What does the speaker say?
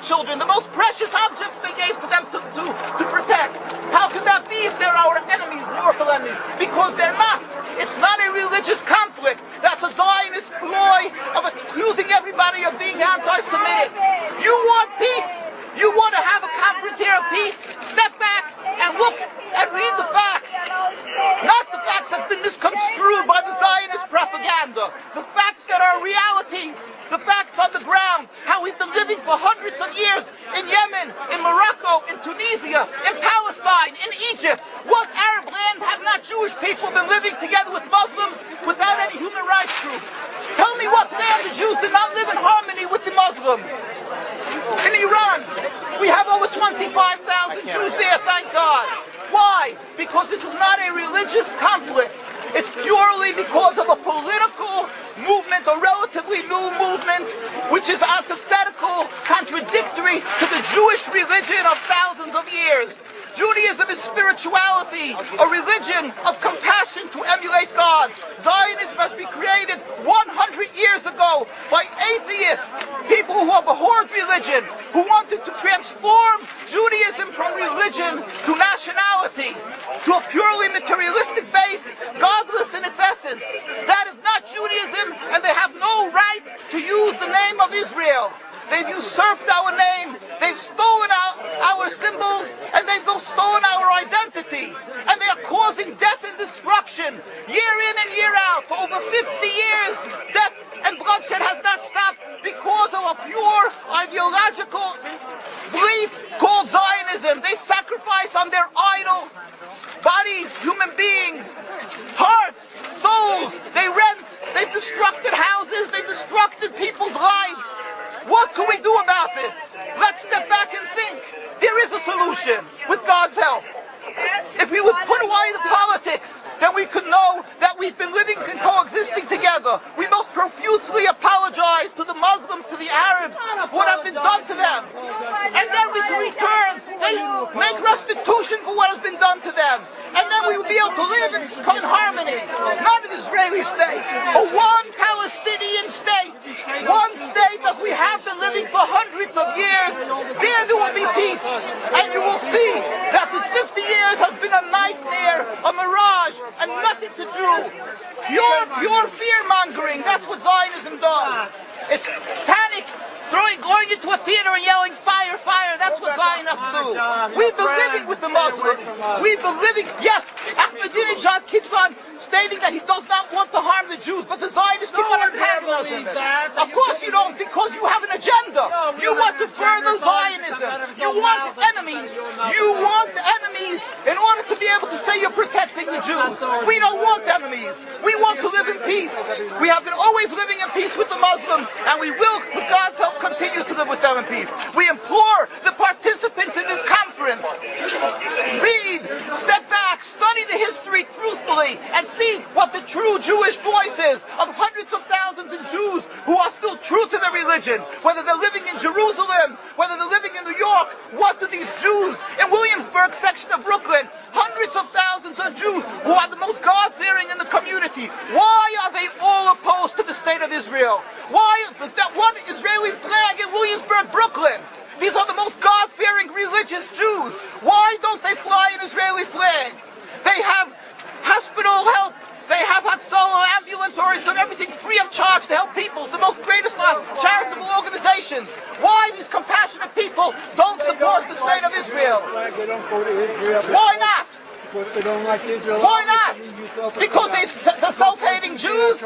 children, the most precious objects they gave to them to protect. How could that be if they're our enemies, mortal enemies? Because they're not. It's not a religious conflict. That's a Zionist ploy of accusing everybody of being anti-Semitic. You want peace? You want to have a conference here of peace? Step back and look and read the facts. Not the facts that's been misconstrued by the Zionist propaganda. The facts that are realities. The facts on the ground. How we've been living for hundreds of years in Yemen, in Morocco, in Tunisia, in Palestine, in Egypt. What Arab land have not Jewish people been living together with Muslims without any human rights groups? Tell me what land the Jews did not live in harmony with the Muslims. In Iran, we have over 25,000 Jews there, thank God. Why? Because this is not a religious conflict. It's purely because of a political movement, a relatively new movement, which is antithetical, contradictory to the Jewish religion of thousands of years. Judaism is spirituality, a religion of compassion to emulate God. Zionism has been created 100 years ago by atheists, people who abhorred religion, who wanted to transform Judaism from religion to nationality, to a purely materialistic base, godless in its essence. That is not Judaism, and they have no right to use the name of Israel. They've usurped our name, they've stolen our symbols, and they've stolen our identity. And they are causing death and destruction, year in and year out. For over 50 years, death and bloodshed has not stopped because of a pure ideological belief called Zionism. They sacrifice on their idol bodies, human beings, hearts, souls. They rent, they've destructed houses, they've destructed people's lives. What can we do about this? Let's step back and think. There is a solution with God's help. If we would put away the politics, then we could know that we've been living and coexisting together. We most profusely apologize to the Muslims, to the Arabs, what has been done to them. And then we can return, they make restitution for what has been done to them. And then we will be able to live in harmony. Not an Israeli state, a one Palestinian state. One state as we have been living for hundreds of years. There will be peace. And you will see that this 50 years has been a nightmare, a mirage, and nothing to do. Pure fear-mongering, that's what Zionism does. It's panic, going into a theater and yelling, fire, fire, that's what Zionists do. We've been living with the Muslims. We've been living, yes, Ahmadinejad keeps on stating that he does not want to harm the Jews, but the Zionists keep on antagonizing them. Of course you don't, because you have an agenda. You want to further Zionism. You want enemies. You want enemies in order to be able to say you're protecting the Jews. We don't want enemies. We want to live in peace. We have been always living in peace with the Muslims, and we will, with God's help, continue to live with them in peace. We implore the participants in this conference, read, step back, study the history truthfully, and see what the true Jewish voice is of hundreds of thousands of Jews who are still true to their religion, whether they're living in Jerusalem, whether they're living in New York. What do these Jews in Williamsburg section of Brooklyn, hundreds of thousands of Jews who are the most God-fearing in the community, why are they all opposed to the state of Israel? Why is that one Israeli flag in Williamsburg, Brooklyn? These are the most God-fearing religious Jews. Why don't they fly an Israeli flag? They have hospital help. They have solo ambulatories and everything free of charge to help people. The most greatest charitable organizations. Why these compassionate people don't support the state of Israel? They don't go to Israel. Why not? Because they don't like Israel. Why not? Because they're self-hating Jews?